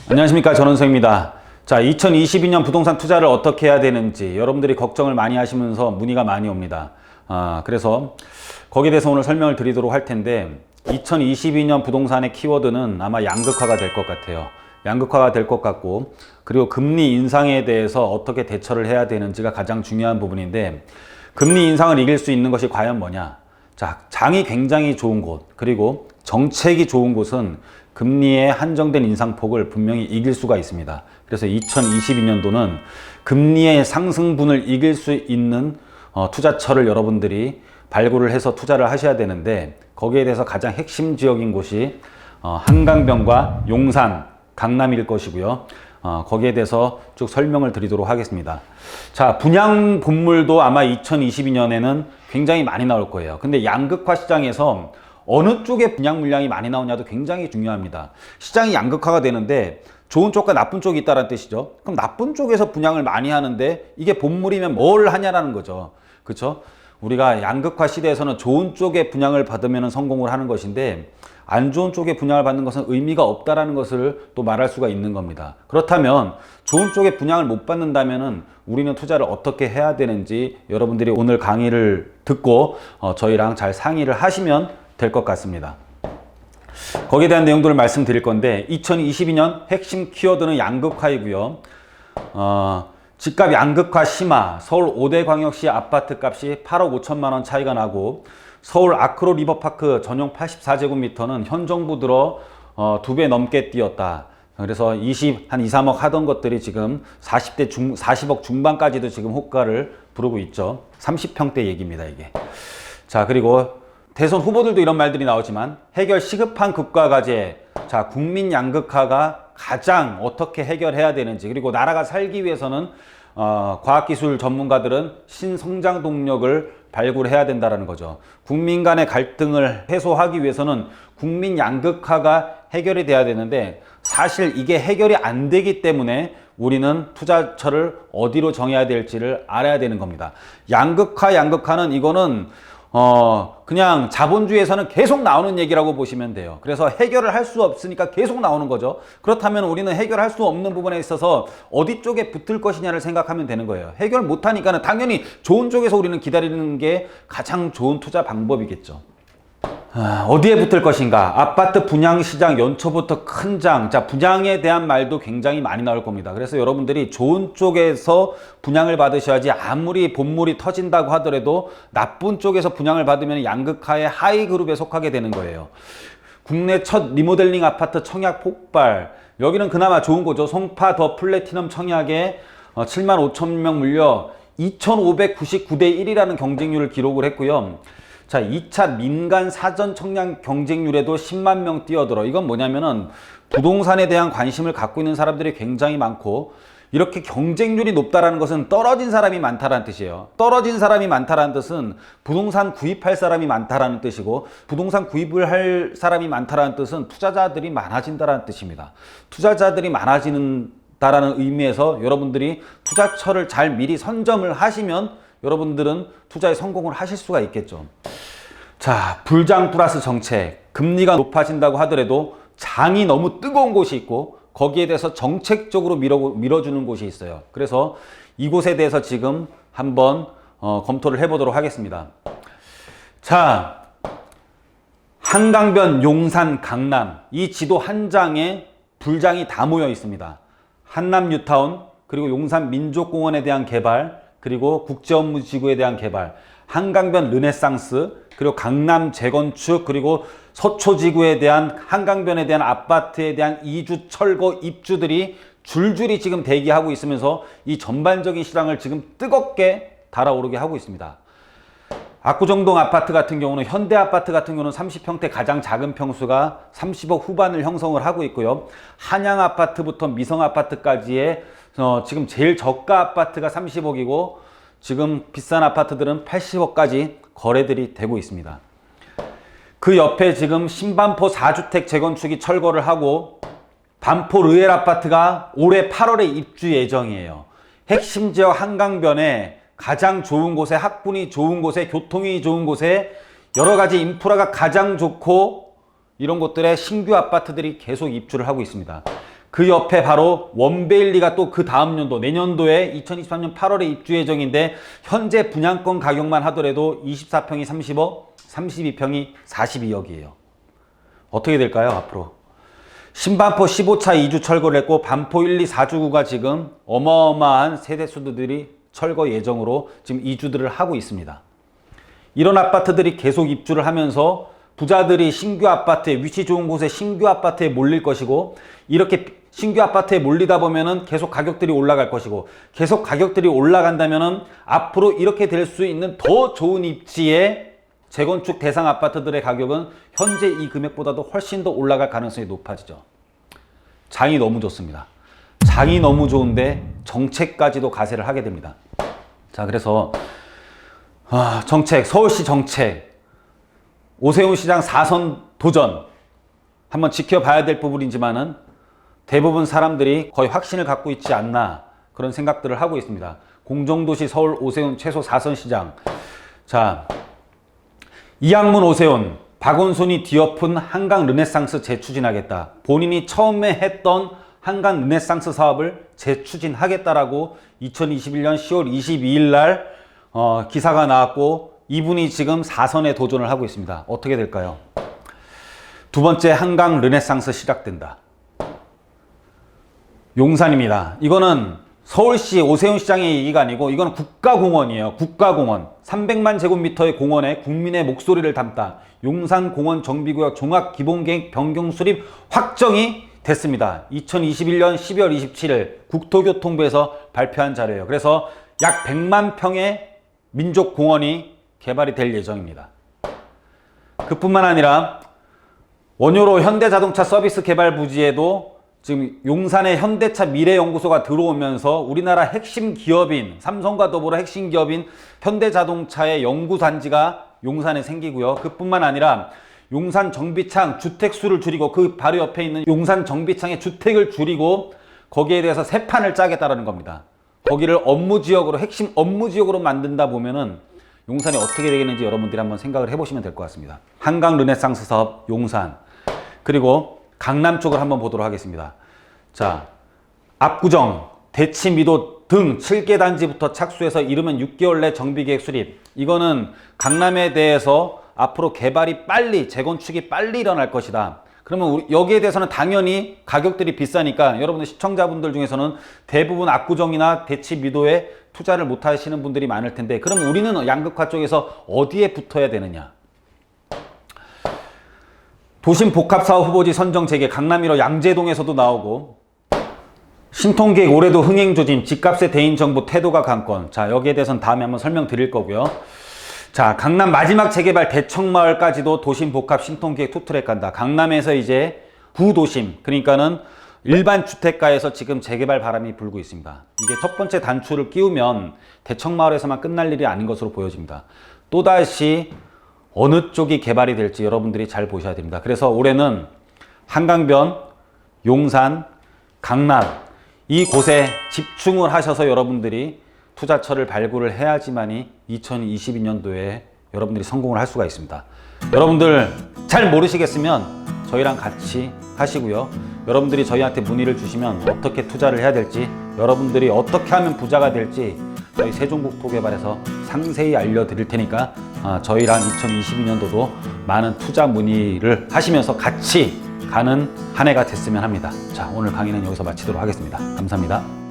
안녕하십니까, 전원석입니다. 자, 2022년 부동산 투자를 어떻게 해야 되는지 여러분들이 걱정을 많이 하시면서 문의가 많이 옵니다. 그래서 거기에 대해서 오늘 설명을 드리도록 할 텐데 2022년 부동산의 키워드는 아마 양극화가 될 것 같아요. 양극화가 될 것 같고, 그리고 금리 인상에 대해서 어떻게 대처를 해야 되는지가 가장 중요한 부분인데, 금리 인상을 이길 수 있는 것이 과연 뭐냐? 자, 장이 굉장히 좋은 곳, 그리고 정책이 좋은 곳은 금리의 한정된 인상폭을 분명히 이길 수가 있습니다. 그래서 2022년도는 금리의 상승분을 이길 수 있는 투자처를 여러분들이 발굴을 해서 투자를 하셔야 되는데, 거기에 대해서 가장 핵심 지역인 곳이 한강변과 용산, 강남일 것이고요. 거기에 대해서 쭉 설명을 드리도록 하겠습니다. 자, 분양 본물도 아마 2022년에는 굉장히 많이 나올 거예요. 근데 양극화 시장에서 어느 쪽에 분양 물량이 많이 나오냐도 굉장히 중요합니다. 시장이 양극화가 되는데 좋은 쪽과 나쁜 쪽이 있다는 뜻이죠. 그럼 나쁜 쪽에서 분양을 많이 하는데 이게 본물이면 뭘 하냐라는 거죠. 그렇죠? 우리가 양극화 시대에서는 좋은 쪽에 분양을 받으면 성공을 하는 것인데, 안 좋은 쪽에 분양을 받는 것은 의미가 없다라는 것을 또 말할 수가 있는 겁니다. 그렇다면 좋은 쪽에 분양을 못 받는다면은 우리는 투자를 어떻게 해야 되는지 여러분들이 오늘 강의를 듣고 저희랑 잘 상의를 하시면 될 것 같습니다. 거기에 대한 내용들을 말씀드릴 건데, 2022년 핵심 키워드는 양극화이고요. 집값 양극화 심화, 서울 5대 광역시 아파트 값이 8억 5천만 원 차이가 나고, 서울 아크로 리버파크 전용 84제곱미터는 현 정부 들어 2배 넘게 뛰었다. 그래서 한 2, 3억 하던 것들이 지금 40억 중반까지도 지금 호가를 부르고 있죠. 30평대 얘기입니다, 이게. 자, 그리고 대선 후보들도 이런 말들이 나오지만 해결 시급한 국가 과제, 자, 국민 양극화가 가장 어떻게 해결해야 되는지, 그리고 나라가 살기 위해서는 과학기술 전문가들은 신성장 동력을 발굴해야 된다는 거죠. 국민 간의 갈등을 해소하기 위해서는 국민 양극화가 해결이 돼야 되는데, 사실 이게 해결이 안 되기 때문에 우리는 투자처를 어디로 정해야 될지를 알아야 되는 겁니다. 양극화는 이거는 그냥 자본주의에서는 계속 나오는 얘기라고 보시면 돼요. 그래서 해결을 할 수 없으니까 계속 나오는 거죠. 그렇다면 우리는 해결할 수 없는 부분에 있어서 어디 쪽에 붙을 것이냐를 생각하면 되는 거예요. 해결 못하니까는 당연히 좋은 쪽에서 우리는 기다리는 게 가장 좋은 투자 방법이겠죠. 어디에 붙을 것인가? 아파트 분양시장 연초부터 큰 장. 자, 분양에 대한 말도 굉장히 많이 나올 겁니다. 그래서 여러분들이 좋은 쪽에서 분양을 받으셔야지, 아무리 본물이 터진다고 하더라도 나쁜 쪽에서 분양을 받으면 양극화의 하위 그룹에 속하게 되는 거예요. 국내 첫 리모델링 아파트 청약 폭발. 여기는 그나마 좋은 거죠. 송파 더 플래티넘 청약에 7만 5천 명 물려 2,599대 1이라는 경쟁률을 기록을 했고요. 자, 2차 민간 사전 청약 경쟁률에도 10만 명 뛰어들어. 이건 뭐냐면은 부동산에 대한 관심을 갖고 있는 사람들이 굉장히 많고, 이렇게 경쟁률이 높다라는 것은 떨어진 사람이 많다라는 뜻이에요. 떨어진 사람이 많다라는 뜻은 부동산 구입할 사람이 많다라는 뜻이고, 부동산 구입을 할 사람이 많다라는 뜻은 투자자들이 많아진다라는 뜻입니다. 투자자들이 많아지는다라는 의미에서 여러분들이 투자처를 잘 미리 선점을 하시면 여러분들은 투자에 성공을 하실 수가 있겠죠. 자, 불장 플러스 정책. 금리가 높아진다고 하더라도 장이 너무 뜨거운 곳이 있고, 거기에 대해서 정책적으로 밀어주는 곳이 있어요. 그래서 이곳에 대해서 지금 한번 검토를 해보도록 하겠습니다. 자, 한강변, 용산, 강남, 이 지도 한 장에 불장이 다 모여 있습니다. 한남 뉴타운, 그리고 용산 민족공원에 대한 개발, 그리고 국제업무지구에 대한 개발, 한강변 르네상스, 그리고 강남 재건축, 그리고 서초지구에 대한 한강변에 대한 아파트에 대한 이주, 철거, 입주들이 줄줄이 지금 대기하고 있으면서 이 전반적인 시장을 지금 뜨겁게 달아오르게 하고 있습니다. 압구정동 아파트 같은 경우는, 현대 아파트 같은 경우는 30평대 가장 작은 평수가 30억 후반을 형성을 하고 있고요. 한양 아파트부터 미성 아파트까지의 지금 제일 저가 아파트가 30억이고, 지금 비싼 아파트들은 80억까지 거래들이 되고 있습니다. 그 옆에 지금 신반포 4주택 재건축이 철거를 하고, 반포 르엘 아파트가 올해 8월에 입주 예정이에요. 핵심 지역 한강변에 가장 좋은 곳에, 학군이 좋은 곳에, 교통이 좋은 곳에, 여러 가지 인프라가 가장 좋고 이런 곳들에 신규 아파트들이 계속 입주를 하고 있습니다. 그 옆에 바로 원베일리가 또 그 다음 연도 내년도에 2023년 8월에 입주 예정인데 현재 분양권 가격만 하더라도 24평이 30억, 32평이 42억이에요. 어떻게 될까요 앞으로? 신반포 15차 2주 철거를 했고 반포 1, 2, 4주구가 지금 어마어마한 세대수들이 철거 예정으로 지금 이주들을 하고 있습니다. 이런 아파트들이 계속 입주를 하면서 부자들이 신규 아파트에 위치 좋은 곳에 신규 아파트에 몰릴 것이고 이렇게 신규 아파트에 몰리다 보면은 계속 가격들이 올라갈 것이고 계속 가격들이 올라간다면은 앞으로 이렇게 될 수 있는 더 좋은 입지의 재건축 대상 아파트들의 가격은 현재 이 금액보다도 훨씬 더 올라갈 가능성이 높아지죠. 장이 너무 좋습니다. 장이 너무 좋은데 정책까지도 가세를 하게 됩니다. 자, 그래서 정책, 서울시 정책, 오세훈 시장 4선 도전 한번 지켜봐야 될 부분이지만은 대부분 사람들이 거의 확신을 갖고 있지 않나 그런 생각들을 하고 있습니다. 공정도시 서울 오세훈 최소 4선 시장. 자, 이학문 오세훈, 박원순이 뒤엎은 한강 르네상스 재추진하겠다. 본인이 처음에 했던 한강 르네상스 사업을 재추진하겠다라고 2021년 10월 22일 날 기사가 나왔고 이분이 지금 4선에 도전을 하고 있습니다. 어떻게 될까요? 두 번째 한강 르네상스 시작된다. 용산입니다. 이거는 서울시 오세훈 시장의 얘기가 아니고 이건 국가공원이에요. 국가공원. 300만 제곱미터의 공원에 국민의 목소리를 담다. 용산공원 정비구역 종합기본계획 변경 수립 확정이 됐습니다. 2021년 12월 27일 국토교통부에서 발표한 자료예요. 그래서 약 100만 평의 민족공원이 개발이 될 예정입니다. 그뿐만 아니라 원효로 현대자동차 서비스 개발 부지에도 지금 용산에 현대차 미래연구소가 들어오면서 우리나라 핵심 기업인 삼성과 더불어 핵심 기업인 현대자동차의 연구단지가 용산에 생기고요. 그뿐만 아니라 용산 정비창 주택수를 줄이고 그 바로 옆에 있는 용산 정비창의 주택을 줄이고 거기에 대해서 새 판을 짜겠다라는 겁니다. 거기를 업무지역으로 핵심 업무지역으로 만든다 보면은 용산이 어떻게 되겠는지 여러분들이 한번 생각을 해보시면 될 것 같습니다. 한강 르네상스 사업 용산 그리고 강남 쪽을 한번 보도록 하겠습니다. 자, 압구정, 대치미도 등 7개 단지부터 착수해서 이르면 6개월 내 정비계획 수립. 이거는 강남에 대해서 앞으로 개발이 빨리, 재건축이 빨리 일어날 것이다. 그러면 여기에 대해서는 당연히 가격들이 비싸니까 여러분들 시청자분들 중에서는 대부분 압구정이나 대치미도에 투자를 못 하시는 분들이 많을 텐데 그럼 우리는 양극화 쪽에서 어디에 붙어야 되느냐? 도심복합사업 후보지 선정 재개 강남 1호 양재동에서도 나오고 신통계획 올해도 흥행조짐 집값의 대인정부 태도가 관건. 자, 여기에 대해서는 다음에 한번 설명드릴 거고요. 자, 강남 마지막 재개발 대청마을까지도 도심복합 신통계획 투트랙 간다. 강남에서 이제 구도심 그러니까는 일반 주택가에서 지금 재개발 바람이 불고 있습니다. 이게 첫 번째 단추를 끼우면 대청마을에서만 끝날 일이 아닌 것으로 보여집니다. 또다시 어느 쪽이 개발이 될지 여러분들이 잘 보셔야 됩니다. 그래서 올해는 한강변, 용산, 강남 이곳에 집중을 하셔서 여러분들이 투자처를 발굴을 해야지만이 2022년도에 여러분들이 성공을 할 수가 있습니다. 여러분들 잘 모르시겠으면 저희랑 같이 하시고요. 여러분들이 저희한테 문의를 주시면 어떻게 투자를 해야 될지 여러분들이 어떻게 하면 부자가 될지 저희 세종국토개발에서 상세히 알려드릴 테니까 저희랑 2022년도도 많은 투자 문의를 하시면서 같이 가는 한 해가 됐으면 합니다. 자, 오늘 강의는 여기서 마치도록 하겠습니다. 감사합니다.